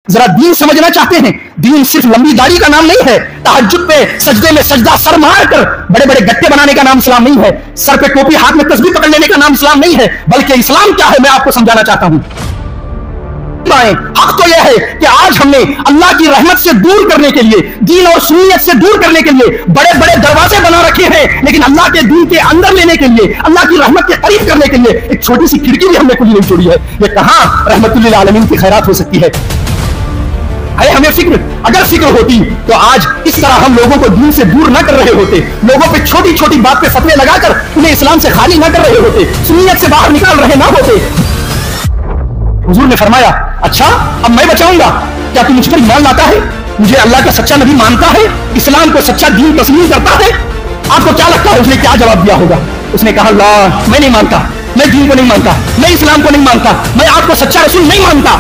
ذرا دین سمجھنا چاہتے ہیں، دین صرف لمبی داڑھی کا نام نہیں ہے، تہجد پہ سجدے میں سجدہ سر مار کر بڑے بڑے گٹے بنانے کا نام اسلام نہیں ہے، سر پہ ٹوپی ہاتھ میں تسبیح پکڑ لینے کا نام اسلام نہیں ہے، بلکہ اسلام کیا ہے میں آپ کو سمجھانا چاہتا ہوں۔ حق تو یہ ہے کہ آج ہم نے اللہ کی رحمت سے دور کرنے کے لیے، دین اور سنیت سے دور کرنے کے لیے بڑے بڑے دروازے بنا رکھے ہیں، لیکن اللہ کے دین کے اندر لینے کے لیے، اللہ کی رحمت کے قریب کرنے کے لیے ایک چھوٹی سی کھڑکی بھی ہم نے کھلی نہیں چھوڑی ہے۔ یہ کہاں رحمت للعالمین کی خیرات ہو سکتی ہے؟ ہمیں فکر، اگر فکر ہوتی تو آج اس طرح ہم لوگوں کو دین سے دور نہ کر رہے ہوتے، لوگوں پہ چھوٹی چھوٹی بات پہ فتوے لگا کر انہیں اسلام سے خالی نہ کر رہے ہوتے، سنیت سے باہر نکال رہے نہ ہوتے۔ حضور نے فرمایا اچھا اب میں بچاؤں گا، کیا تم مجھ پر ایمان لاتا ہے، مجھے اللہ کا سچا نبی مانتا ہے، اسلام کو سچا دین تسلیم کرتا ہے؟ آپ کو کیا لگتا ہے اس نے کیا جواب دیا ہوگا؟ اس نے کہا اللہ میں نہیں مانتا، میں دین کو نہیں مانتا، میں اسلام کو نہیں مانتا، میں آپ کو سچا رسول نہیں مانتا،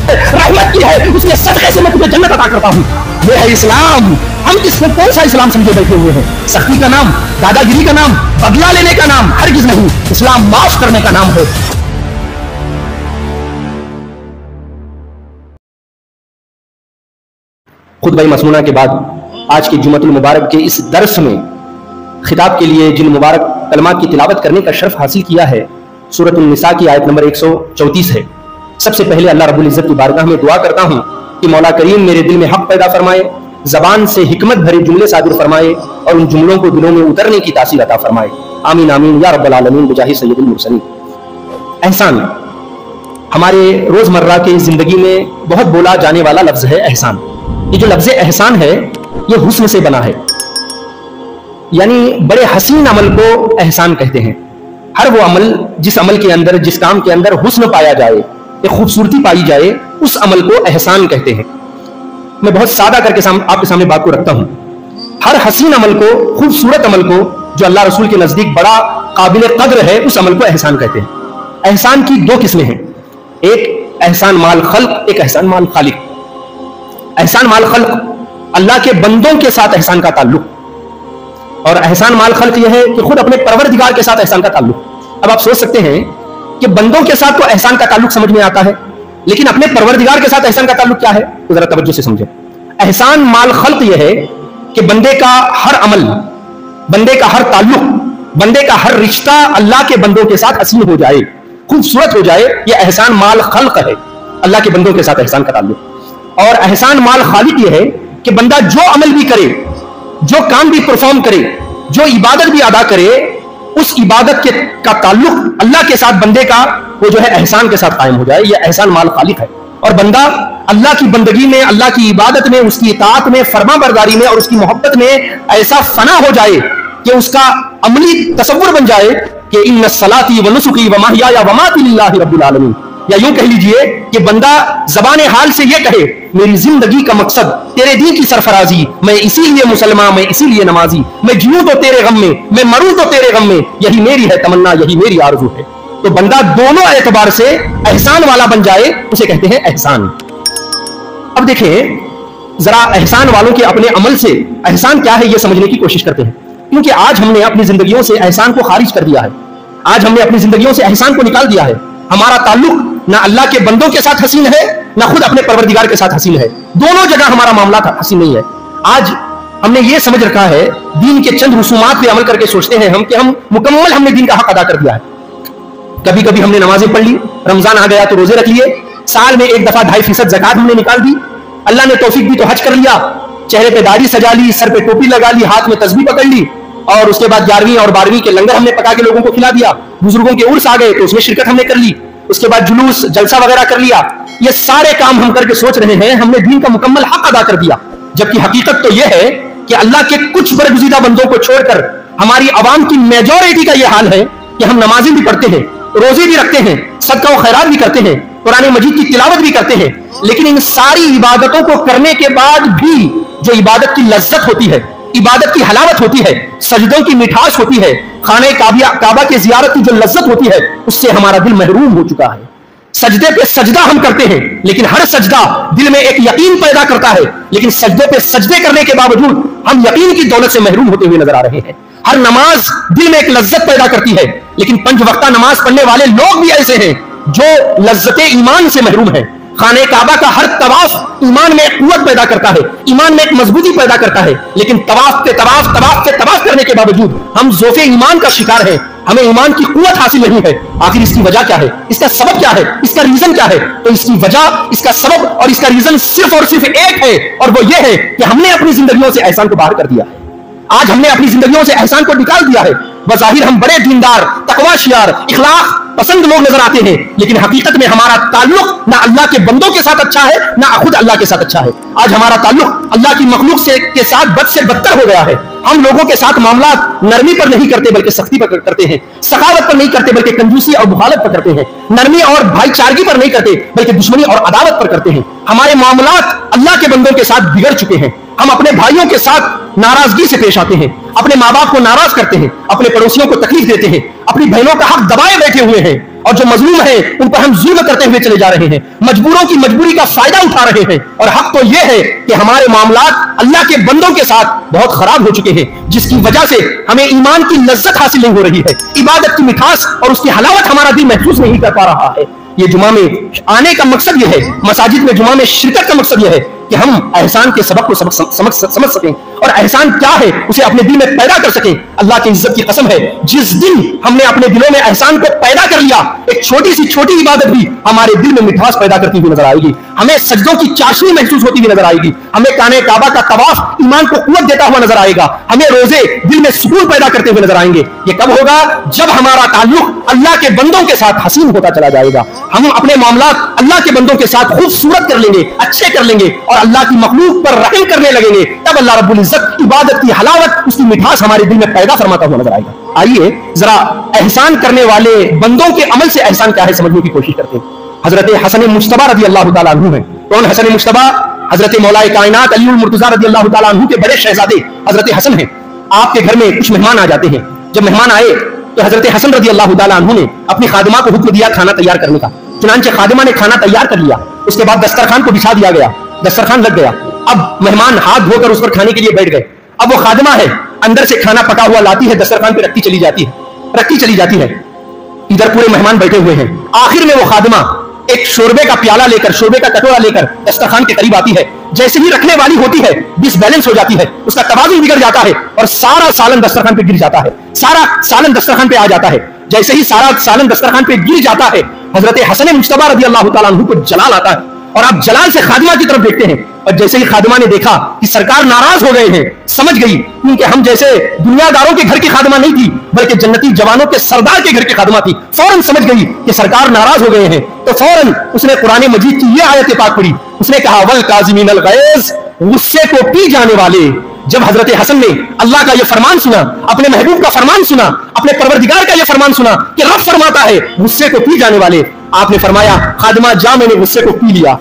رحمت کی ہے اس نے صدقے سے میں تمہیں جنت عطا کرتا ہوں۔ یہ ہے اسلام۔ ہم اس میں کون سا اسلام سمجھے بیٹھے ہوئے ہیں؟ سختی کا نام، دادا گیری کا نام، بدلہ لینے کا نام ہرگز نہیں، اسلام معاف کرنے کا نام ہے۔ خطبہ مسنونہ کے بعد آج کی جمعۃ المبارک کے اس درس میں خطاب کے لیے جن مبارک کلمات کی تلاوت کرنے کا شرف حاصل کیا ہے، سورۃ النساء کی آیت نمبر 134 ہے۔ سب سے پہلے اللہ رب العزت کی بارگاہ میں دعا کرتا ہوں کہ مولا کریم میرے دل میں حق پیدا فرمائے، زبان سے حکمت بھرے جملے صادر فرمائے اور ان جملوں کو دلوں میں اترنے کی تاثیر عطا فرمائے۔ آمین آمین یا رب العالمین بجاہ سید المرسلین۔ احسان ہمارے روزمرہ کی زندگی میں بہت بولا جانے والا لفظ ہے احسان۔ یہ جو لفظ احسان ہے یہ حسن سے بنا ہے، یعنی بڑے حسین عمل کو احسان کہتے ہیں۔ ہر وہ عمل جس عمل کے اندر، جس کام کے اندر حسن پایا جائے، ایک خوبصورتی پائی جائے، اس عمل کو احسان کہتے ہیں۔ میں بہت سادہ کر کے آپ کے سامنے بات کو رکھتا ہوں۔ ہر حسین عمل کو، خوبصورت عمل کو جو اللہ رسول کے نزدیک بڑا قابل قدر ہے، اس عمل کو احسان کہتے ہیں۔ احسان کی دو قسمیں ہیں، ایک احسان مال خلق، ایک احسان مال خالق۔ احسان مال خلق اللہ کے بندوں کے ساتھ احسان کا تعلق، اور احسان مال خلق یہ ہے کہ خود اپنے پروردگار کے ساتھ احسان کا تعلق۔ اب آپ سوچ سکتے ہیں کہ بندوں کے ساتھ تو احسان کا تعلق سمجھ میں آتا ہے، لیکن اپنے پروردگار کے ساتھ احسان کا تعلق کیا ہے؟ تو ذرا توجہ سے سمجھیں۔ احسان مال خلق یہ ہے کہ بندے کا ہر عمل، بندے کا ہر تعلق، بندے کا ہر رشتہ اللہ کے بندوں کے ساتھ حسین ہو جائے، خوبصورت ہو جائے، یہ احسان مال خلق ہے، اللہ کے بندوں کے ساتھ احسان کا تعلق۔ اور احسان مال خالق یہ ہے کہ بندہ جو عمل بھی کرے، جو کام بھی پرفارم کرے، جو عبادت بھی ادا کرے، اس عبادت کا تعلق اللہ کے ساتھ بندے کا وہ جو ہے احسان کے ساتھ قائم ہو جائے، یہ احسان مال خالق ہے۔ اور بندہ اللہ کی بندگی میں، اللہ کی عبادت میں، اس کی اطاعت میں، فرما برداری میں اور اس کی محبت میں ایسا فنا ہو جائے کہ اس کا عملی تصور بن جائے کہ ان صلاتی و نسکی و محیایا و مماتی للہ رب العالمین، یا یوں کہہ لیجئے کہ بندہ زبان حال سے یہ کہے میری زندگی کا مقصد تیرے دین کی سرفرازی، میں اسی لیے مسلمان، میں اسی لیے نمازی، میں جیوں تو تیرے غم میں مروں تو تیرے غم میں، یہی میری ہے تمنا، یہی میری آرزو ہے۔ تو بندہ دونوں اعتبار سے احسان والا بن جائے، اسے کہتے ہیں احسان۔ اب دیکھیں ذرا احسان والوں کے اپنے عمل سے احسان کیا ہے یہ سمجھنے کی کوشش کرتے ہیں، کیونکہ آج ہم نے اپنی زندگیوں سے احسان کو خارج کر دیا ہے، آج ہم نے اپنی زندگیوں سے احسان کو نکال دیا ہے۔ ہمارا تعلق نہ اللہ کے بندوں کے ساتھ حسین ہے، نہ خود اپنے پروردگار کے ساتھ حسین ہے، دونوں جگہ ہمارا معاملہ حسین نہیں ہے۔ آج ہم نے یہ سمجھ رکھا ہے، دین کے چند رسومات پہ عمل کر کے سوچتے ہیں کہ ہم مکمل ہم نے دین کا حق ادا کر دیا ہے۔ کبھی کبھی ہم نے نمازیں پڑھ لی، رمضان آ گیا تو روزے رکھ لیے، سال میں ایک دفعہ 2.5% زکات ہم نے نکال دی، اللہ نے توفیق دی تو حج کر لیا، چہرے پہ داڑھی سجا لی، سر پہ ٹوپی لگا لی، ہاتھ میں تسبیح پکڑ لی، اور اس کے بعد 11ویں اور 12ویں کے لنگر ہم نے پکا کے لوگوں کو کھلا دیا، بزرگوں کے عرس آ گئے تو اس میں شرکت ہم نے کر لی، اس کے بعد جلوس جلسہ وغیرہ کر لیا۔ یہ سارے کام ہم کر کے سوچ رہے ہیں ہم نے دین کا مکمل حق ادا کر دیا، جبکہ حقیقت تو یہ ہے کہ اللہ کے کچھ برگزیدہ بندوں کو چھوڑ کر ہماری عوام کی میجورٹی کا یہ حال ہے کہ ہم نمازیں بھی پڑھتے ہیں، روزے بھی رکھتے ہیں، صدقہ و خیرات بھی کرتے ہیں، قرآن مجید کی تلاوت بھی کرتے ہیں، لیکن ان ساری عبادتوں کو کرنے کے بعد بھی جو عبادت کی لذت ہوتی ہے، عبادت کی حلاوت ہوتی ہے، سجدوں کی مٹھاس ہوتی ہے، خانہ کعبہ کی زیارت کی جو لذت ہوتی ہے، اس سے ہمارا دل محروم ہو چکا ہے۔ سجدے پہ سجدہ ہم کرتے ہیں، لیکن ہر سجدہ دل میں ایک یقین پیدا کرتا ہے، لیکن سجدے پہ سجدے کرنے کے باوجود ہم یقین کی دولت سے محروم ہوتے ہوئے نظر آ رہے ہیں۔ ہر نماز دل میں ایک لذت پیدا کرتی ہے، لیکن 5 وقتہ نماز پڑھنے والے لوگ بھی ایسے ہیں جو لذت ایمان سے محروم ہیں، خانہ کعبہ کا ہر طواف ایمان میں ایک قوت پیدا کرتا ہے، ایمان میں ایک مضبوطی پیدا کرتا ہے، لیکن طواف کرنے کے باوجود ہم ضعف ایمان کا شکار ہیں، ہمیں ایمان کی قوت حاصل نہیں ہے۔ آخر اس کی وجہ کیا ہے؟ اس کا سبب کیا ہے؟ اس کا ریزن کیا ہے؟ تو اس کی وجہ، اس کا سبب اور اس کا ریزن صرف اور صرف ایک ہے، اور وہ یہ ہے کہ ہم نے اپنی زندگیوں سے احسان کو باہر کر دیا ہے۔ آج ہم نے اپنی زندگیوں سے احسان کو نکال دیا ہے۔ بظاہر ہم بڑے دیندار، تقوی شیار، اخلاق پسند لوگ نظر آتے ہیں، لیکن حقیقت میں ہمارا تعلق نہ اللہ کے بندوں کے ساتھ اچھا ہے، نہ خود اللہ کے ساتھ اچھا ہے۔ آج ہمارا تعلق اللہ کی مخلوق کے ساتھ بد سے بدتر ہو گیا ہے۔ ہم لوگوں کے ساتھ معاملات نرمی پر نہیں کرتے بلکہ سختی پر کرتے ہیں، سخاوت پر نہیں کرتے بلکہ کنجوسی اور بخالت پر کرتے ہیں، نرمی اور بھائی چارگی پر نہیں کرتے بلکہ دشمنی اور عداوت پر کرتے ہیں۔ ہمارے معاملات اللہ کے بندوں کے ساتھ بگڑ چکے ہیں۔ ہم اپنے بھائیوں کے ساتھ ناراضگی سے پیش آتے ہیں، اپنے ماں باپ کو ناراض کرتے ہیں، اپنے پڑوسیوں کو تکلیف دیتے ہیں، اپنی بہنوں کا حق دبائے بیٹھے ہوئے ہیں، اور جو مظلوم ہیں ان پر ہم ظلم کرتے ہوئے چلے جا رہے ہیں، مجبوروں کی مجبوری کا فائدہ اٹھا رہے ہیں۔ اور حق تو یہ ہے کہ ہمارے معاملات اللہ کے بندوں کے ساتھ بہت خراب ہو چکے ہیں، جس کی وجہ سے ہمیں ایمان کی لذت حاصل نہیں ہو رہی ہے، عبادت کی مٹھاس اور اس کی حلاوت ہمارا دل محسوس نہیں کر پا رہا ہے۔ یہ جمعہ میں آنے کا مقصد یہ ہے، مساجد میں جمعہ میں شرکت کا مقصد یہ ہے کہ ہم احسان کے سبق کو سمجھ سکیں، اور احسان کیا ہے اسے اپنے دل میں پیدا کر سکیں۔ اللہ کی عزت کی قسم ہے، جس دن ہم نے اپنے دلوں میں احسان کو پیدا کر لیا، ایک چھوٹی سی چھوٹی عبادت بھی ہمارے دل میں مٹھاس پیدا کرتی ہوئی نظر آئے گی، ہمیں سجدوں کی چاشنی محسوس ہوتی ہوئی نظر آئے گی، ہمیں خانہ کعبہ کا طواف ایمان کو قوت دیتا ہوا نظر آئے گا، ہمیں روزے دل میں سکون پیدا کرتے ہوئے نظر آئیں گے۔ یہ کب ہوگا؟ جب ہمارا تعلق اللہ کے بندوں کے ساتھ حسین ہوتا چلا جائے گا، ہم اپنے معاملات اللہ کے بندوں کے ساتھ خوبصورت کر لیں گے، اچھے کر لیں گے، اور اللہ کی مخلوق پر رحم کرنے لگیں گے، تب اللہ رب العزت عبادت کی حلاوت، اس کی مٹھاس ہمارے دل میں پیدا فرماتا ہوا نظر آئے گا۔ آئیے ذرا احسان کرنے والے بندوں کے عمل سے احسان کیا ہے سمجھنے کی کوشش کرتے ہیں۔ حضرت حسن مجتبی رضی اللہ تعالیٰ عنہ ہیں۔ کون حسن مجتبی؟ حضرت مولا کائنات علی المرتضیٰ رضی اللہ تعالیٰ عنہ کے بڑے شہزادے حضرت حسن ہیں۔ آپ کے گھر میں کچھ مہمان آ جاتے ہیں، جب مہمان آئے تو حضرت حسن رضی اللہ تعالیٰ عنہ نے اپنی خادمہ کو حکم دیا کھانا تیار کرنے کا۔ چنانچہ خادمہ نے کھانا تیار کر لیا، اس کے بعد دسترخوان کو بچھا دیا گیا، دسترخوان لگ گیا۔ اب مہمان ہاتھ دھو کر اس پر کھانے کے لیے بیٹھ گئے۔ اب وہ خادمہ ہے، اندر سے کھانا پکا ہوا لاتی ہے، دسترخوان پہ رکھتی چلی جاتی ہے۔ ادھر پورے مہمان بیٹھے ہوئے ہیں۔ آخر میں وہ خادمہ ایک شوربے کا پیالہ لے کر، شوربے کا کٹورا لے کر دسترخوان کے قریب آتی ہے۔ جیسے ہی رکھنے والی ہوتی ہے، ڈس بیلنس ہو جاتی ہے، اس کا توازن بگڑ جاتا ہے اور سارا سالن دسترخوان پہ گر جاتا ہے، سارا سالن دسترخوان پہ آ جاتا ہے۔ جیسے ہی سارا سالن دسترخوان پہ گر جاتا ہے، حضرت حسن مجتبی رضی اللہ تعالیٰ عنہ کو جلال آتا ہے، اور آپ جلال سے خادمہ کی طرف دیکھتے ہیں، اور جیسے ہی خادمہ نے دیکھا کہ سرکار ناراض ہو گئے ہیں، سمجھ گئی کیونکہ ہم جیسے دنیا داروں کے گھر کی خادمہ نہیں تھی بلکہ جنتی جوانوں کے سردار کے گھر کی خادمہ تھی، فوراً سمجھ گئی کہ سرکار ناراض ہو گئے ہیں، تو فوراً اس نے قرآن مجید کی یہ آیت پاک پڑھی۔ اس نے کہا والکاظمین الغیظ، غصے کو پی جانے والے۔ جب حضرت حسن نے اللہ کا یہ فرمان سنا، اپنے محبوب کا فرمان سنا، اپنے پروردگار کا یہ فرمان سنا کہ رب فرماتا ہے غصے کو پی جانے والے، آپ نے فرمایا خادمہ جا، میں نے غصے کو پی لیا۔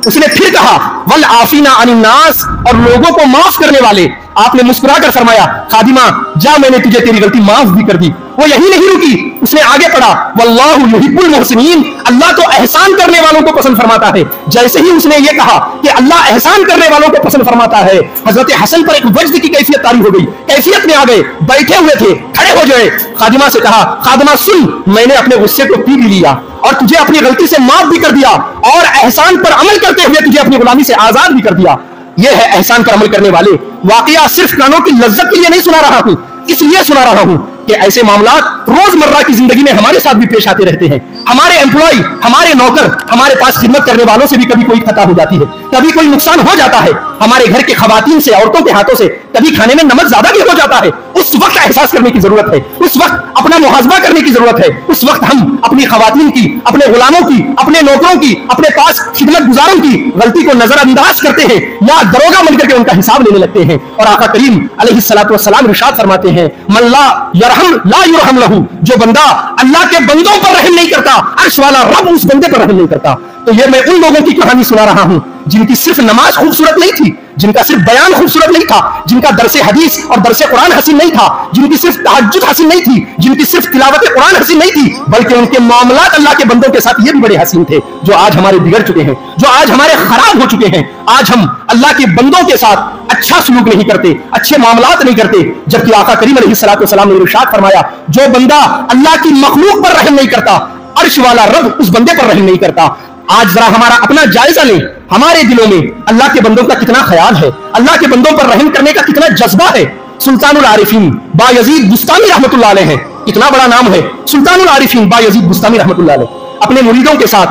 اس نے پھر کہا والعافین عن الناس، اور لوگوں کو معاف کرنے والے۔ آپ نے مسکرا کر فرمایا خادمہ جا، میں نے تجھے تیری غلطی معاف بھی کر دی۔ وہ یہی نہیں رکی، اس نے آگے پڑھا واللہ یحب المحسنین، اللہ تو احسان کرنے والوں کو پسند فرماتا ہے۔ جیسے ہی اس نے یہ کہا کہ اللہ احسان کرنے والوں کو پسند فرماتا ہے، حضرت حسن پر ایک وجد کی کیفیت طاری ہو گئی، کیفیت میں آ گئے، بیٹھے ہوئے تھے، کھڑے ہو جائے، خادمہ سے کہا خادمہ سن، میں نے اپنے غصے کو پی بھی لیا اور تجھے اپنی غلطی سے معاف بھی کر دیا، اور احسان پر عمل کرتے ہوئے تجھے اپنی غلامی سے آزاد بھی کر دیا۔ یہ ہے احسان پر عمل کرنے والے۔ واقعہ صرف کانوں کی لذت کے لیے نہیں سنا رہا ہوں، اس لیے سنا رہا ہوں کہ ایسے معاملات روزمرہ کی زندگی میں ہمارے ساتھ بھی پیش آتے رہتے ہیں۔ ہمارے امپلائی، ہمارے نوکر، ہمارے پاس خدمت کرنے والوں سے بھی کبھی کوئی خطا ہو جاتی ہے، کبھی کوئی نقصان ہو جاتا ہے، ہمارے گھر کے خواتین سے، عورتوں کے ہاتھوں سے کبھی کھانے میں نمک زیادہ بھی ہو جاتا ہے۔ اس وقت احساس کرنے کی ضرورت ہے، اس وقت اپنا محاسبہ کرنے کی ضرورت ہے، اس وقت ہم اپنی خواتین کی، اپنے غلاموں کی، اپنے نوکروں کی، اپنے پاس خدمت گزاروں کی غلطی کو نظر انداز کرتے ہیں یا دروگا بن کر کے ان کا حساب لینے لگتے ہیں۔ اور آقا کریم علیہ الصلوۃ والسلام ارشاد فرماتے ہیں من لا یرحم لا یرحم لہ، جو بندہ اللہ کے بندوں پر رحم نہیں کرتا، عرش والا رب اس بندے پر رحم نہیں کرتا۔ تو یہ میں ان لوگوں کی کہانی سنا رہا ہوں جن کی صرف نماز خوبصورت نہیں تھی، جن کا صرف بیان خوبصورت نہیں تھا، جن کا درس حدیث اور درس قرآن حسین نہیں تھا، جن کی صرف تہجد حسین نہیں تھی، جن کی صرف تلاوت قرآن حسین نہیں تھی، بلکہ ان کے معاملات اللہ کے بندوں کے ساتھ یہ بھی بڑے حسین تھے، جو آج ہمارے بگڑ چکے ہیں، جو آج ہمارے خراب ہو چکے ہیں۔ آج ہم اللہ کے بندوں کے ساتھ اچھا سلوک نہیں کرتے، اچھے معاملات نہیں کرتے، جبکہ آقا کریم علیہ الصلوۃ والسلام نے ارشاد فرمایا جو بندہ اللہ کی مخلوق پر رحم نہیں کرتا، عرش والا رب اس بندے پر رحم نہیں کرتا۔ آج ذرا ہمارا اپنا جائزہ لیں، ہمارے دلوں میں اللہ کے بندوں کا کتنا خیال ہے، اللہ کے بندوں پر رحم کرنے کا کتنا جذبہ ہے۔ سلطان العارفین بایزید بستامی رحمۃ اللہ علیہ ہے، اتنا بڑا نام ہے سلطان العارفین بایزید بستامی رحمۃ اللہ علیہ، اپنے مریدوں کے ساتھ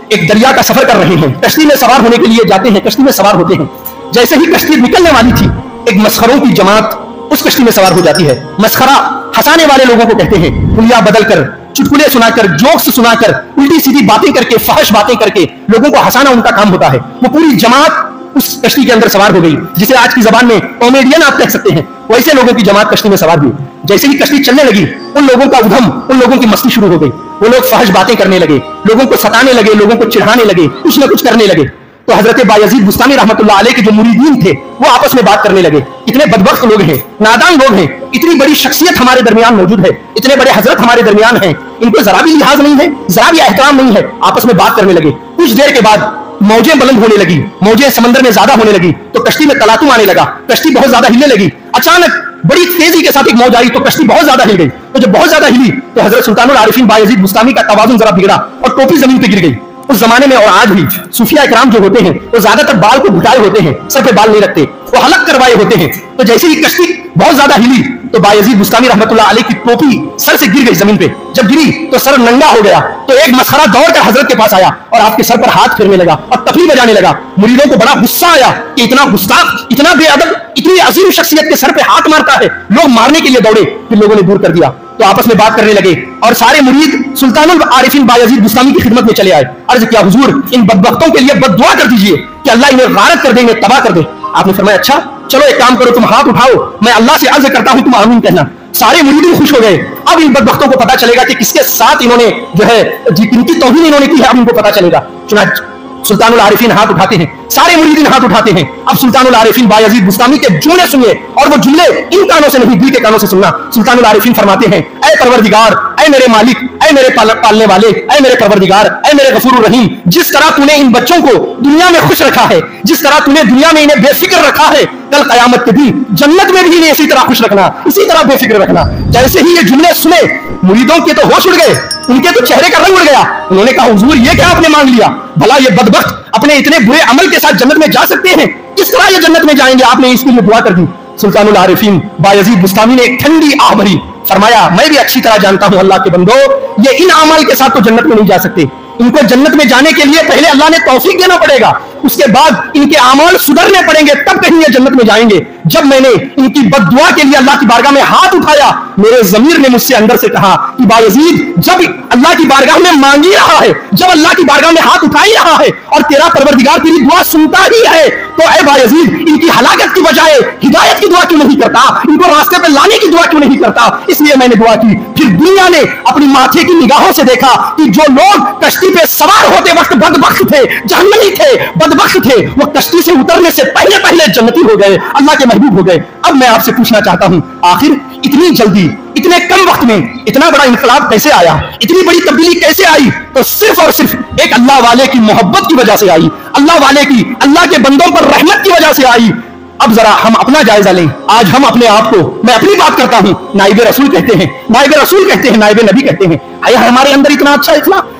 ایک دریا کا سفر کر رہے ہیں، کشتی میں سوار ہونے کے لیے جاتے ہیں، کشتی میں سوار ہوتے ہیں، جیسے ہی کشتی نکلنے والی تھی ایک مسخروں کی جماعت اس کشتی میں سوار ہو جاتی ہے۔ مسخرہ ہنسانے والے لوگوں کو کہتے ہیں، حلیہ بدل کر، چٹکلے سنا کر، جوکس سنا کر، الٹی سیدھی باتیں کر کے، فحش باتیں کر کے لوگوں کو ہنسانا ان کا کام ہوتا ہے۔ وہ پوری جماعت اس کشتی کے اندر سوار ہو گئی، جسے آج کی زبان میں کامیڈین آپ کہہ سکتے ہیں، ویسے لوگوں کی جماعت کشتی میں سوار ہوئی۔ جیسے ہی کشتی چلنے لگی ان لوگوں کا ادھم، ان لوگوں کی مستی شروع ہو گئی، وہ لوگ فحش باتیں کرنے لگے، لوگوں کو ستانے لگے، لوگوں کو چڑھانے لگے، کچھ نہ کچھ کرنے لگے۔ تو حضرت بایزید بستامی رحمۃ اللہ علیہ کے جو مریدین تھے وہ آپس میں بات کرنے لگے، اتنے بدبخت لوگ ہیں، نادان لوگ ہیں، اتنی بڑی شخصیت ہمارے درمیان موجود ہے، اتنے بڑے حضرت ہمارے درمیان ہیں، ان کو ذرا بھی لحاظ نہیں ہے، ذرا بھی احترام نہیں ہے۔ آپس میں بات کرنے لگے، کچھ دیر کے بعد موجیں بلند ہونے لگی، موجیں سمندر میں زیادہ ہونے لگی تو کشتی میں تلاطم آنے لگا، کشتی بہت زیادہ ہلنے لگی۔ اچانک بڑی تیزی کے ساتھ ایک موج آئی تو کشتی بہت زیادہ ہل گئی، تو جب بہت زیادہ ہلی تو حضرت سلطان العارفین بایزید بستامی کا توازن ذرا بگڑا اور ٹوپی زمین پہ گر گئی۔ اس زمانے میں اور آج بھی صوفیہ اکرام جو ہوتے ہیں وہ زیادہ تر بال کو گھٹائے ہوتے ہیں، سر پہ بال نہیں رکھتے، وہ حلق کروائے ہوتے ہیں۔ تو جیسے ہی کشتی بہت زیادہ ہلی تو بایزید بستامی رحمۃ اللہ علیہ کی ٹوپی سر سے گر گئی زمین پہ، جب گری تو سر ننگا ہو گیا۔ تو ایک مسخرہ دوڑ کر حضرت کے پاس آیا اور آپ کے سر پر ہاتھ پھیرنے لگا اور تفریح بجانے لگا۔ مریدوں کو بڑا غصہ آیا کہ اتنا گستاخ، اتنا بے ادب، اتنی عظیم شخصیت کے سر پہ ہاتھ مارتا ہے۔ لوگ مارنے کے لیے دوڑے، پھر لوگوں نے دور کر دیا، تو آپس میں بات کرنے لگے اور سارے مرید سلطان العارفین بایزید بستامی کی خدمت میں چلے آئے۔ عرض کیا حضور ان بدبختوں کے لیے بد دعا کر دیجئے کہ اللہ انہیں غارت کر دیں گے، تباہ کر دے۔ آپ نے فرمایا اچھا چلو ایک کام کرو، تم ہاتھ اٹھاؤ، میں اللہ سے عرض کرتا ہوں تم آمین کہنا۔ سارے مرید خوش ہو گئے۔ اب ان بدبختوں کو پتا چلے گا کہ کس کے ساتھ انہوں نے جو ہے کن کی توہین انہوں نے کی ہے، اب ان کو پتا چلے گا۔ چنانچہ سلطان العارفین ہاتھ اٹھاتے ہیں، سارے مریدین ہاتھ اٹھاتے ہیں۔ اب سلطان العارفین بایزید بستامی کے جملے سنیے، اور وہ جملے ان کانوں سے نہیں دل کے کانوں سے سننا۔ سلطان العارفین فرماتے ہیں، اے پروردگار، اے میرے مالک، اے میرے پالنے والے، اے میرے پروردگار، اے میرے غفور الرحیم، جس طرح تو نے ان بچوں کو دنیا میں خوش رکھا ہے، جس طرح تو نے دنیا میں انہیں بے فکر رکھا ہے، کل قیامت کے دن جنت میں بھی انہیں اسی طرح خوش رکھنا، اسی طرح بے فکر رکھنا۔ جیسے ہی یہ جملے سنے مریدوں کے تو ہوش اڑ گئے، ان کے تو چہرے کا رنگ اڑ گیا۔ انہوں نے کہا حضور یہ کیا آپ نے مانگ لیا؟ بھلا یہ بدبخت اپنے اتنے برے عمل کے ساتھ جنت میں جا سکتے ہیں؟ کس طرح یہ جنت میں جائیں گے؟ آپ نے اس کے لیے دعا کر دی۔ سلطان العارفین بایزید بستامی نے ایک ٹھنڈی آہ بھری، فرمایا میں بھی اچھی طرح جانتا ہوں اللہ کے بندو، یہ ان اعمال کے ساتھ تو جنت میں نہیں جا سکتے، ان کو جنت میں جانے کے لیے پہلے اللہ نے توفیق دینا پڑے گا، اس کے بعد ان کے اعمال سدھرنے پڑیں گے، تب کہیں یہ جنت میں جائیں گے۔ جب میں نے ان کی بد دعا کے لیے اللہ کی بارگاہ میں ہاتھ اٹھایا، میرے ضمیر نے مجھ سے اندر سے کہا کہ بایزید جب اللہ کی بارگاہ میں مانگ ہی رہا ہے، جب اللہ کی بارگاہ میں ہاتھ اٹھا ہی رہا ہے اور تیرا پروردگار تیری دعا سنتا ہی ہے، تو اے بایزید ان کی ہلاکت کی بجائے ہدایت کی دعا کیوں نہیں کرتا، ان کو راستے پہ لانے کی دعا کیوں نہیں کرتا؟ اس لیے میں نے دعا کی۔ پھر دنیا نے اپنی ماتھے کی نگاہوں سے دیکھا کہ جو لوگ کشتی پہ سوار ہوتے وقت بدبخت تھے، جہنمی تھے، بدبخت تھے، وہ کشتی سے اترنے سے پہلے پہلے جنتی ہو گئے، اللہ کے محبوب ہو گئے۔ اب میں آپ سے پوچھنا چاہتا ہوں، آخر اتنی جلدی، اتنے کم وقت میں اتنا بڑا انقلاب کیسے آیا؟ اتنی بڑی تبدیلی کیسے آئی؟ تو صرف اور صرف ایک اللہ والے کی محبت کی وجہ سے آئی، اللہ والے کی، اللہ کے بندوں پر رحمت کی وجہ سے آئی۔ اب ذرا ہم اپنا جائزہ لیں۔ آج ہم اپنے آپ کو، میں اپنی بات کرتا ہوں، نائب رسول کہتے ہیں، نائب رسول کہتے ہیں، نائب نبی کہتے ہیں۔ ہے ہمارے اندر اتنا اچھا اخلاق ہے؟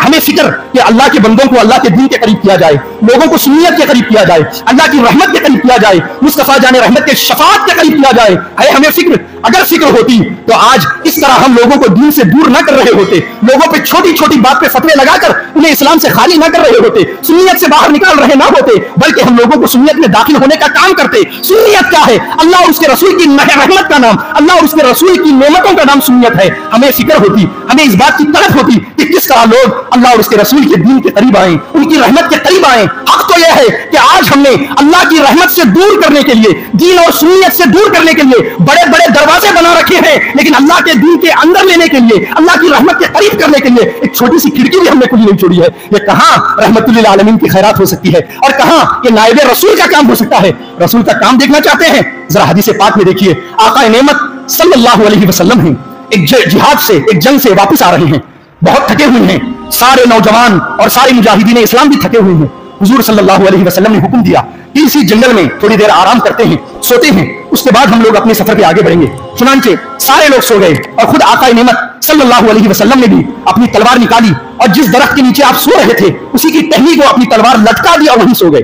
ہمیں فکر کہ اللہ کے بندوں کو اللہ کے دین کے قریب کیا جائے، لوگوں کو سنیت کے قریب کیا جائے، اللہ کی رحمت کے قریب کیا جائے، مصطفیٰ جان رحمت کے شفاعت کے قریب کیا جائے۔ ہے ہمیں فکر؟ اگر فکر ہوتی تو آج اس طرح ہم لوگوں کو دین سے دور نہ کر رہے ہوتے، لوگوں پہ چھوٹی چھوٹی بات پہ فتوے لگا کر انہیں اسلام سے خالی نہ کر رہے ہوتے، سنیت سے باہر نکال رہے نہ ہوتے، بلکہ ہم لوگوں کو سنیت میں داخل ہونے کا کام کرتے۔ سنیت کیا ہے؟ اللہ اور اس کے رسول کی رحمت کا نام، اللہ اور اس کے رسول کی نعمتوں کا نام سنیت ہے۔ ہمیں فکر ہوتی، ہمیں اس بات کی طلب ہوتی کہ کس طرح لوگ اللہ اور اس کے رسول کے دین کے قریب آئیں، ان کی رحمت کے قریب آئیں۔ حق تو یہ ہے کہ آج ہم نے اللہ کی رحمت سے دور کرنے کے لیے، دین اور سنیت سے دور کرنے کے لیے بڑے بڑے دروازے بنا رکھے ہیں، لیکن اللہ کے دین کے اندر لینے کے لیے، اللہ کی رحمت کے قریب کرنے کے لیے ایک چھوٹی سی کھڑکی بھی ہم نے کھلی نہیں چھوڑی ہے۔ یہ کہاں رحمت للعالمین کی خیرات ہو سکتی ہے اور کہاں یہ نائب رسول کا کام ہو سکتا ہے؟ رسول کا کام دیکھنا چاہتے ہیں؟ ذرا حدیث پاک میں دیکھیے، آقا نعمت صلی اللہ علیہ وسلم ہیں، ایک جہاد سے، ایک جنگ سے واپس آ رہے ہیں، بہت تھکے ہوئے ہیں، سارے نوجوان اور سارے مجاہدین اسلام بھی تھکے ہوئے ہیں۔ حضور صلی اللہ علیہ وسلم نے حکم دیا کہ اسی جنگل میں تھوڑی دیر آرام کرتے ہیں، سوتے ہیں۔ اس کے بعد ہم لوگ اپنے سفر پہ آگے بڑھیں گے۔ چنانچہ سارے لوگ سو گئے اور خود آقا نعمت صلی اللہ علیہ وسلم نے بھی اپنی تلوار نکالی اور جس درخت کے نیچے آپ سو رہے تھے اسی کی ٹہنی کو اپنی تلوار لٹکا دی اور وہیں سو گئے۔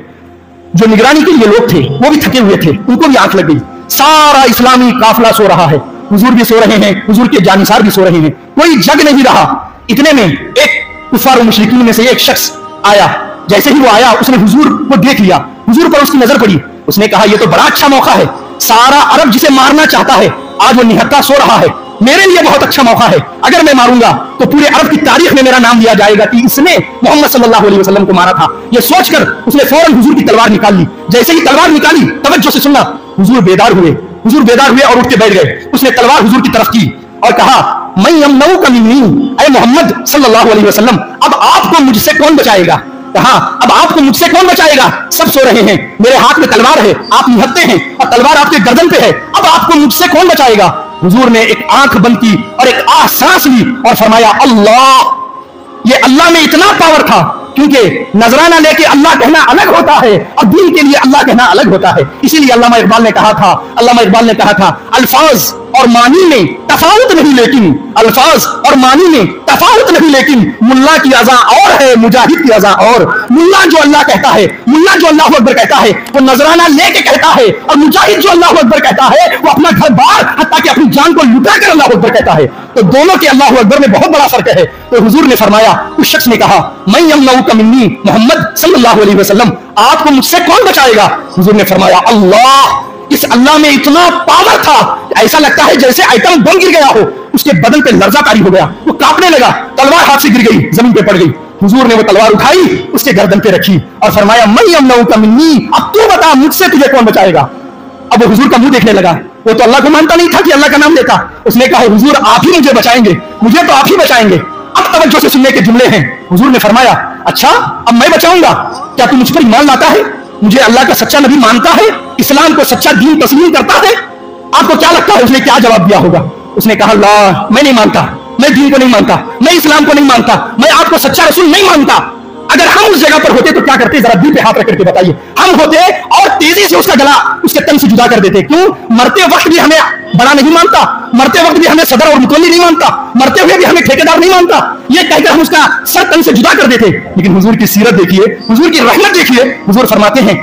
جو نگرانی کے لیے لوگ تھے وہ بھی تھکے ہوئے تھے، ان کو بھی آنکھ لگ گئی۔ سارا اسلامی قافلہ سو رہا ہے، حضور بھی سو رہے ہیں، حضور کے جانثار بھی سو رہے ہیں، کوئی جگ نہیں رہا۔ اتنے میں ایک کفار و مشرکین میں سے ایک شخص آیا۔ جیسے ہی وہ آیا اس نے حضور کو دیکھ لیا، حضور پر اس کی نظر پڑی، اس نے کہا یہ تو بڑا اچھا موقع ہے، سارا عرب جسے مارنا چاہتا ہے آج وہ نہتا سو رہا ہے، میرے لیے بہت اچھا موقع ہے، اگر میں ماروں گا تو پورے عرب کی تاریخ میں میرا نام لیا جائے گا کہ اس نے محمد صلی اللہ علیہ وسلم کو مارا تھا۔ یہ سوچ کر اس نے فوراً حضور کی تلوار نکال لی۔ جیسے ہی تلوار نکالی، توجہ سے سننا، حضور بیدار ہوئے اور اٹھ کے بیٹھ گئے۔ اس نے تلوار حضور کی طرف کی اور کہا میں یمنعک منی، اے محمد صلی اللہ علیہ وسلم اب آپ کو مجھ سے کون بچائے گا؟ کہا اب آپ کو مجھ سے کون بچائے گا؟ سب سو رہے ہیں، میرے ہاتھ میں تلوار ہے، آپ نہتے ہیں اور تلوار آپ کے گردن پہ ہے، اب آپ کو مجھ سے کون بچائے گا؟ حضور نے ایک آنکھ بند کی اور ایک آہ سانس لی اور فرمایا اللہ۔ یہ اللہ میں اتنا پاور تھا کیونکہ نذرانہ لے کے اللہ کہنا الگ ہوتا ہے اور دین کے لیے اللہ کہنا الگ ہوتا ہے۔ اسی لیے علامہ اقبال نے کہا تھا الفاظ اور معنی میں تفاوت نہیں لیکن ملا کی اذا اور ہے مجاہد کی اذا اور۔ ملا جو اللہ کہتا ہے، ملا جو اللہ اکبر کہتا ہے وہ نذرانہ لے کے کہتا ہے، اور مجاہد جو اللہ اکبر کہتا ہے وہ اپنا گھر بار حتیٰ کہ اپنی جان کو لٹا کر اللہ اکبر کہتا ہے۔ تو دونوں کے اللہ اکبر میں بہت بڑا فرق ہے۔ تو حضور نے فرمایا، اس شخص نے کہا میں یمنعک منی محمد صلی اللہ علیہ وسلم، آپ کو مجھ سے کون بچائے گا؟ حضور نے فرمایا اللہ۔ اس اللہ میں اتنا پاور تھا ایسا لگتا ہے جیسے آئٹم بم گر گیا ہو، اس کے بدن پہ لرزہ طاری ہو گیا، وہ کانپنے لگا، تلوار ہاتھ سے گر گئی، زمین پہ پڑ گئی۔ حضور نے وہ تلوار اٹھائی، اس کے گردن پہ رکھی اور فرمایا میں یمنعک منی، اب تو بتا مجھ سے تجھے کون بچائے گا؟ اب وہ حضور کا منہ دیکھنے لگا، وہ تو اللہ کو مانتا نہیں تھا کہ اللہ کا نام لیتا۔ اس نے کہا حضور آپ ہی مجھے بچائیں گے، مجھے تو آپ ہی بچائیں گے۔ اب توجہ سے سننے کے جملے ہیں۔ حضور نے فرمایا اچھا اب میں بچاؤں گا، کیا تو مجھ پر ایمان لاتا ہے؟ مجھے اللہ کا سچا نبی مانتا ہے؟ اسلام کو سچا دین تسلیم کرتا ہے؟ آپ کو کیا لگتا ہے اس نے کیا جواب دیا ہوگا؟ اس نے کہا اللہ میں نہیں مانتا، میں دین کو نہیں مانتا، میں اسلام کو نہیں مانتا، میں آپ کو سچا رسول نہیں مانتا۔ اگر ہم اس جگہ پر ہوتے تو کیا کرتے؟ ذرا دل پہ ہاتھ رکھ کر کے بتائیے۔ ہم ہوتے اور تیزی سے اس کا گلا اس کے تن سے جدا کر دیتے۔ کیوں؟ مرتے وقت بھی ہمیں بڑا نہیں مانتا، مرتے وقت بھی ہمیں صدر اور متولی نہیں مانتا، مرتے ہوئے بھی ہمیں ٹھیکیدار نہیں مانتا، یہ کہہ کر ہم اس کا سر تن سے جدا کر دیتے۔ لیکن حضور کی سیرت دیکھیے، حضور کی رحمت دیکھیے، حضور فرماتے ہیں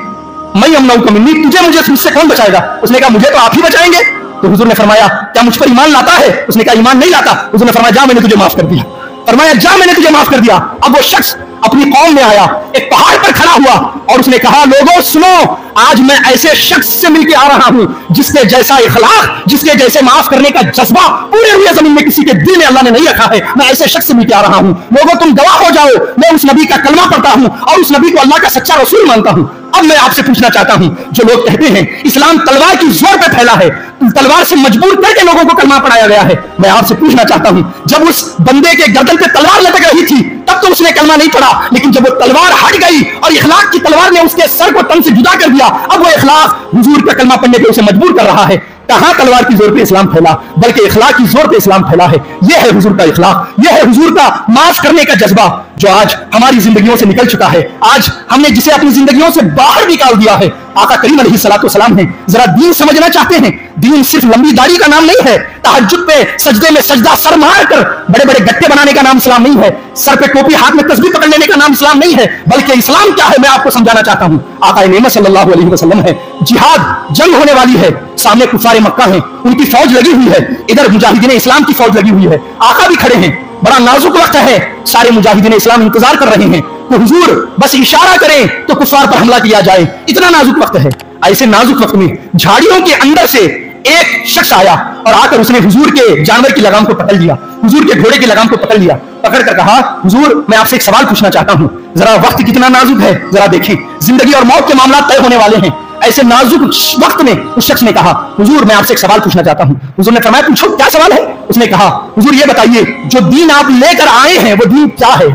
میں یمنعک منی، تجھے مجھ سے کون بچائے گا؟ اس نے کہا مجھے تو آپ ہی بچائیں گے۔ تو حضور نے فرمایا کیا مجھ پر ایمان لاتا ہے؟ اس نے کہا ایمان نہیں لاتا۔ حضور نے فرمایا جا میں نے تجھے معاف کر دیا، فرمایا جا میں نے تجھے معاف کر دیا۔ اب وہ شخص اپنی قوم میں آیا، ایک پہاڑ پر کھڑا ہوا اور اس نے کہا لوگوں سنو، آج میں ایسے شخص سے مل کے آ رہا ہوں جس کے جیسا اخلاق، جس کے جیسے معاف کرنے کا جذبہ پورے ہوئے زمین میں کسی کے دل میں اللہ نے نہیں رکھا ہے۔ میں ایسے شخص سے مل کے آ رہا ہوں، لوگوں تم گواہ ہو جاؤ، میں اس نبی کا کلمہ پڑھتا ہوں اور اس نبی کو اللہ کا سچا رسول مانتا ہوں۔ اب میں آپ سے پوچھنا چاہتا ہوں، جو لوگ کہتے ہیں اسلام تلوار کی زور پہ پھیلا ہے، تلوار سے مجبور کر کے لوگوں کو کلمہ پڑھایا گیا ہے، میں آپ سے پوچھنا چاہتا ہوں جب اس بندے کے گردن پہ تلوار لٹک رہی تھی تب تو اس نے کلمہ نہیں پڑھا، لیکن جب وہ تلوار ہٹ گئی اور اخلاق کی تلوار نے اس کے سر کو تن سے جدا کر دیا، اب وہ اخلاق حضور کا کلمہ پڑھنے پہ اسے مجبور کر رہا ہے۔ کہاں تلوار کی زور پہ اسلام پھیلا، بلکہ اخلاق کی زور پہ اسلام پھیلا ہے۔ یہ ہے حضور کا اخلاق، یہ ہے حضور کا معاف کرنے کا جذبہ جو آج ہماری زندگیوں سے نکل چکا ہے، آج ہم نے جسے اپنی زندگیوں سے باہر نکال دیا ہے۔ آقا کریم علیہ الصلوۃ والسلام ہیں، ذرا دین سمجھنا چاہتے ہیں، دین صرف لمبی داڑھی کا نام نہیں ہے، تہجد پہ سجدے میں سجدہ سر مار کر بڑے بڑے گٹے بنانے کا نام اسلام نہیں ہے، سر پہ ٹوپی ہاتھ میں تسبیح پکڑ لینے کا نام اسلام نہیں ہے، بلکہ اسلام کیا ہے میں آپ کو سمجھانا چاہتا ہوں۔ آقا نعمت صلی اللہ علیہ وسلم ہے، جہاد جنگ ہونے والی ہے، سامنے کفار مکہ ہیں، ان کی فوج لگی ہوئی ہے، ادھر مجاہدین اسلام کی فوج لگی ہوئی ہے، آقا بھی کھڑے ہیں، بڑا نازک وقت ہے، سارے مجاہدین اسلام انتظار کر رہے ہیں تو حضور بس اشارہ کریں تو کفار پر حملہ کیا جائے، اتنا نازک وقت ہے۔ ایسے نازک وقت میں جھاڑیوں کے اندر سے ایک شخص آیا اور آ کر اس نے حضور کے جانور کی لگام کو پکڑ لیا، حضور کے گھوڑے کی لگام کو پکڑ لیا، پکڑ کر کہا حضور میں آپ سے ایک سوال پوچھنا چاہتا ہوں، ذرا وقت کتنا نازک ہے، ذرا دیکھیں زندگی اور موت کے معاملات طے ہونے والے ہیں۔ ایسے نازک وقت میں اس شخص نے کہا حضور میں آپ سے ایک سوال پوچھنا چاہتا ہوں۔ حضور نے فرمایا پوچھو کیا سوال ہے؟ اس نے کہا حضور یہ بتائیے جو دین آپ لے کر آئے ہیں وہ دین کیا ہے؟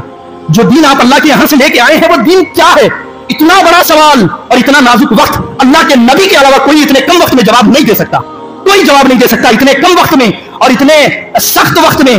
جو دین آپ اللہ کے یہاں سے لے کے آئے ہیں وہ دین کیا ہے؟ اتنا بڑا سوال اور اتنا نازک وقت، اللہ کے نبی کے علاوہ کوئی اتنے کم وقت میں جواب نہیں دے سکتا، کوئی جواب نہیں دے سکتا اتنے کم وقت میں اور اتنے سخت وقت میں۔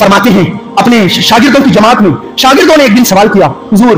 فرماتے ہیں اپنے شاگردوں کی جماعت میں شاگردوں نے ایک دن سوال کیا، حضور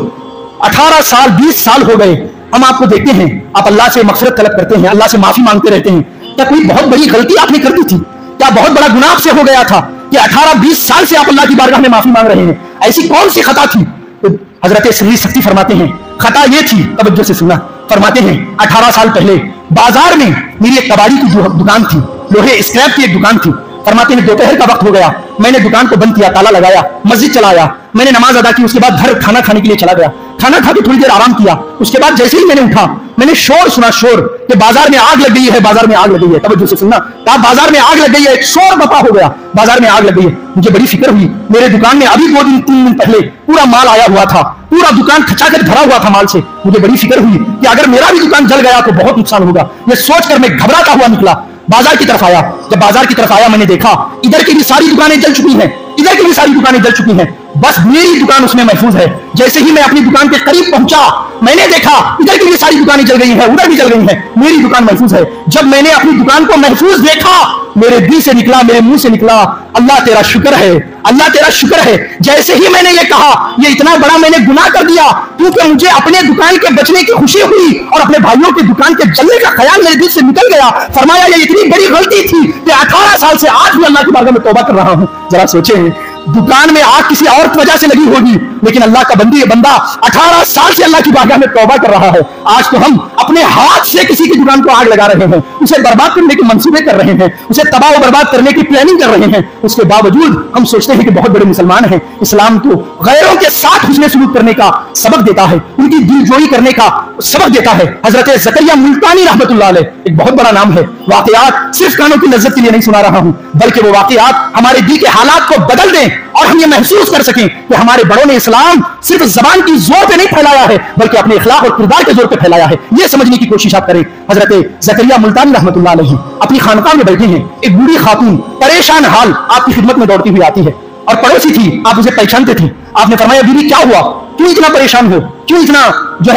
18 سال 20 سال ہو گئے ہم آپ کو دیکھتے ہیں، آپ اللہ سے مغفرت طلب کرتے ہیں، اللہ سے معافی مانگتے رہتے ہیں، کیا کوئی بہت بڑی غلطی آپ نے کر دی تھی؟ کیا بہت بڑا گناہ آپ سے ہو گیا تھا کہ 18-20 سال سے آپ اللہ کی بارگاہ میں معافی مانگ رہے ہیں؟ ایسی کون سی خطا تھی؟ تو حضرت سری سختی فرماتے ہیں خطا یہ تھی، توجہ سے سننا، فرماتے ہیں 18 سال پہلے بازار میں میری ایک کباڑی کی دکان تھی، لوہے اسکریپ کی ایک دکان تھی، فرماتے ہیں دوپہر کا وقت ہو گیا، میں نے دکان کو بند کیا، تالا لگایا، مسجد چلا آیا، میں نے نماز ادا کی، اس کے بعد گھر کھانا کھانے کے لیے چلا گیا، کھانا کھا کے تھوڑی دیر آرام کیا، اس کے بعد جیسے ہی میں نے اٹھا میں نے شور سنا، شور کہ بازار میں آگ لگ گئی ہے، بازار میں آگ لگ گئی ہے، توجہ سے سننا، کہا بازار میں آگ لگ گئی ہے، ایک شور بپا ہو گیا، بازار میں آگ لگ گئی ہے۔ مجھے بڑی فکر ہوئی، میرے دکان میں ابھی 2 دن 3 دن پہلے پورا مال آیا ہوا تھا، پورا دکان کھچا کر بھرا ہوا تھا مال سے، مجھے بڑی فکر ہوئی کہ اگر میرا بھی دکان جل گیا تو بہت نقصان ہوگا، یہ سوچ کر میں گھبراتا ہوا نکلا، بازار کی طرف آیا، جب بازار کی طرف آیا میں نے دیکھا ادھر کی بھی ساری دکانیں جل چکی ہیں، ادھر کی بھی ساری دکانیں جل چکی ہیں، بس میری دکان اس میں محفوظ ہے۔ جیسے ہی میں اپنی دکان کے قریب پہنچا میں نے دیکھا ادھر کی بھی ساری دکانیں جل گئی ہیں، ادھر بھی جل گئی ہیں، میری دکان محفوظ ہے۔ جب میں نے اپنی دکان کو محفوظ دیکھا میرے دل سے نکلا، میرے منہ سے نکلا، اللہ تیرا شکر ہے، اللہ تیرا شکر ہے۔ جیسے ہی میں نے یہ کہا یہ اتنا بڑا میں نے گناہ کر دیا کیونکہ مجھے اپنے دکان کے بچنے کی خوشی ہوئی اور اپنے بھائیوں کی دکان کے جلنے کا خیال میرے دل سے نکل گیا۔ فرمایا یہ اتنی بڑی غلطی تھی کہ 18 سال سے آج بھی اللہ کی بارگاہ میں توبہ کر رہا ہوں۔ ذرا سوچیں، دکان میں آگ کسی اور وجہ سے لگی ہوگی لیکن اللہ کا بندہ 18 سال سے اللہ کی بارگاہ میں توبہ کر رہا ہے۔ آج تو ہم اپنے ہاتھ سے کسی کی دکان کو آگ لگا رہے ہیں، اسے برباد کرنے کے منصوبے کر رہے ہیں، اسے تباہ و برباد کرنے کی پلاننگ کر رہے ہیں، اس کے باوجود ہم سوچتے ہیں کہ بہت بڑے مسلمان ہیں۔ اسلام تو غیروں کے ساتھ حسن سلوک کرنے کا سبق دیتا ہے، ان کی دل جوئی کرنے کا سبق دیتا ہے۔ حضرت زکریا ملتانی رحمۃ اللہ علیہ ایک بہت بڑا نام ہے، واقعات صرف کانوں کی لذت کے لیے نہیں سنا رہا ہوں بلکہ وہ واقعات ہمارے دل کے حالات کو بدل دیں اور ہم یہ محسوس کر سکیں کہ ہمارے بڑوں نے اسلام صرف زبان کی زور پہ نہیں پھیلایا ہے بلکہ اپنے اخلاق اور کردار کے زور پہ پھیلایا ہے۔ یہ سمجھنے کی کوشش آپ کریں۔ حضرت زکریا ملتانی رحمۃ اللہ علیہ اپنی خانقاہ میں بیٹھے ہیں، ایک بوڑھی خاتون پریشان حال آپ کی خدمت میں دوڑتی ہوئی آتی ہے اور پڑوسی تھی، آپ اسے پہچانتے تھے۔ آپ نے فرمایا بیوی کیا ہوا، کیوں اتنا پریشان ہو، کیوں اتنا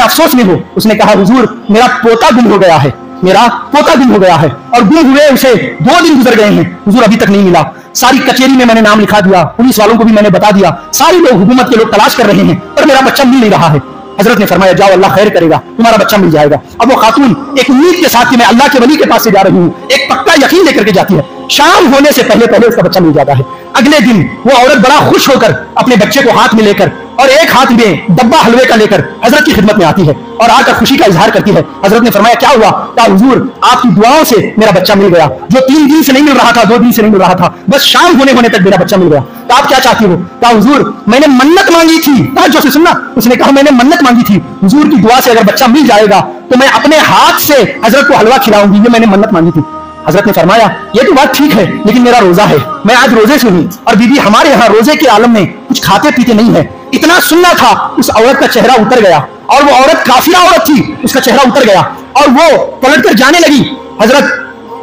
افسوس میں ہو؟ اس نے کہا حضور میرا پوتا گم ہو گیا ہے، میرا پوتا گم ہو گیا ہے اور گم ہوئے اسے 2 دن گزر گئے ہیں، حضور ابھی تک نہیں ملا۔ ساری کچہری میں نے نام لکھا دیا، پولیس والوں کو بھی میں نے بتا دیا، سارے لوگ حکومت کے لوگ تلاش کر رہے ہیں پر میرا بچہ مل نہیں رہا ہے۔ حضرت نے فرمایا جاؤ اللہ خیر کرے گا، تمہارا بچہ مل جائے گا۔ اب وہ خاتون ایک امید کے ساتھ کہ میں اللہ کے ولی کے پاس سے جا رہی ہوں، ایک پکا یقین لے کر کے جاتی ہے۔ شام ہونے سے پہلے اس کا بچہ مل جاتا ہے۔ اگلے دن وہ عورت بڑا خوش ہو کر اپنے بچے کو ہاتھ میں لے کر اور ایک ہاتھ میں ڈبہ حلوے کا لے کر حضرت کی خدمت میں آتی ہے اور آ کر خوشی کا اظہار کرتی ہے۔ حضرت نے فرمایا کیا ہوا؟ کہا حضور آپ کی دعاؤں سے میرا بچہ مل گیا، جو 3 دن سے نہیں مل رہا تھا، 2 دن سے نہیں مل رہا تھا، بس شام ہونے تک میرا بچہ مل گیا۔ کہا آپ کیا چاہتی ہو؟ کہا حضور میں نے منت مانگی تھی، جو سے سننا، اس نے کہا میں نے منت مانگی تھی حضور کی دعا سے اگر بچہ مل جائے گا تو میں اپنے ہاتھ سے حضرت کو حلوہ کھلاؤں گی، یہ میں نے منت مانگی تھی۔ حضرت نے فرمایا یہ تو بات ٹھیک ہے لیکن میرا روزہ ہے، میں آج روزے سے ہوں اور بی بی ہمارے یہاں روزے کے عالم میں کچھ کھاتے پیتے نہیں ہے۔ اتنا سننا تھا اس عورت کا چہرہ اتر گیا اور وہ عورت کافرہ عورت تھی، اس کا چہرہ اتر گیا اور وہ پلٹ کر جانے لگی۔ حضرت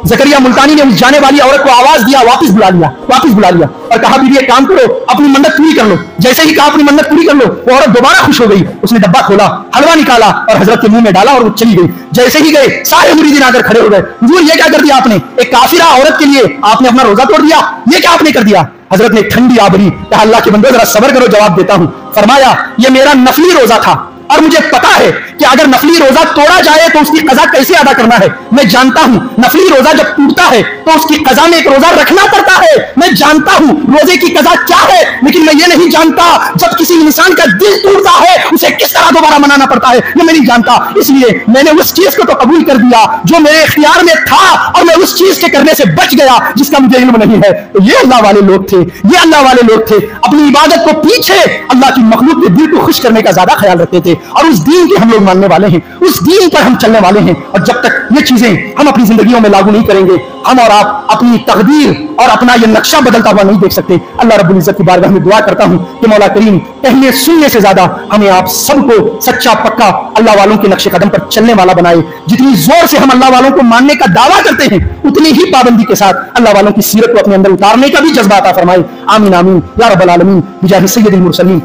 زکریا ملتانی نے اس جانے والی عورت کو آواز دیا، واپس بلا لیا اور کہا بیوی ایک کام کرو اپنی منت پوری کر لو۔ جیسے ہی کہا اپنی منت پوری کر لو وہ عورت دوبارہ خوش ہو گئی، اس نے ڈبہ کھولا، حلوہ نکالا اور حضرت کے منہ میں ڈالا اور وہ چلی گئی۔ جیسے ہی گئے سارے مریدین آ کر کھڑے ہو گئے، حضور یہ کیا کر دیا آپ نے؟ ایک کافرہ عورت کے لیے آپ نے اپنا روزہ توڑ دیا، یہ کیا آپ نے کر دیا؟ حضرت نے ٹھنڈی آبری کہا اللہ کے بندو ذرا صبر کرو، جواب دیتا ہوں۔ فرمایا یہ میرا نفلی روزہ تھا اور مجھے پتا ہے کہ اگر نفلی روزہ توڑا جائے تو اس کی قضا کیسے ادا کرنا ہے، میں جانتا ہوں۔ نفلی روزہ جب ٹوٹتا ہے تو اس کی قضا میں ایک روزہ رکھنا پڑتا ہے، میں جانتا ہوں روزے کی قضا کیا ہے، لیکن میں یہ نہیں جانتا جب کسی انسان کا دل ٹوٹتا ہے اسے کس طرح دوبارہ منانا پڑتا ہے، یہ میں نہیں جانتا۔ اس لیے میں نے اس چیز کو تو قبول کر دیا جو میرے اختیار میں تھا اور میں اس چیز کے کرنے سے بچ گیا جس کا مجھے علم نہیں ہے۔ یہ اللہ والے لوگ تھے، یہ اللہ والے لوگ تھے، اپنی عبادت کو پیچھے اللہ کی مخلوق کے دل کو خوش کرنے کا زیادہ خیال رکھتے تھے اور اس دین کے ہم لوگ ماننے والے ہیں، اس دین پر ہم چلنے والے ہیں۔ اور جب تک یہ چیزیں ہم اپنی زندگیوں میں لاگو نہیں کریں گے ہم اور آپ اپنی تقدیر اور اپنا یہ نقشہ بدلتا ہوا نہیں دیکھ سکتے۔ اللہ رب العزت کی بارگاہ میں دعا کرتا ہوں کہ مولا کریم کہنے سننے سے زیادہ ہمیں آپ سب کو سچا پکا اللہ والوں کے نقش قدم پر چلنے والا بنائے۔ جتنی زور سے ہم اللہ والوں کو ماننے کا دعویٰ کرتے ہیں اتنی ہی پابندی کے ساتھ اللہ والوں کی سیرت کو اپنے اندر اتارنے کا بھی جذبہ عطا فرمائے۔ آمین آمین یا رب العالمین بجاہ سید المرسلین۔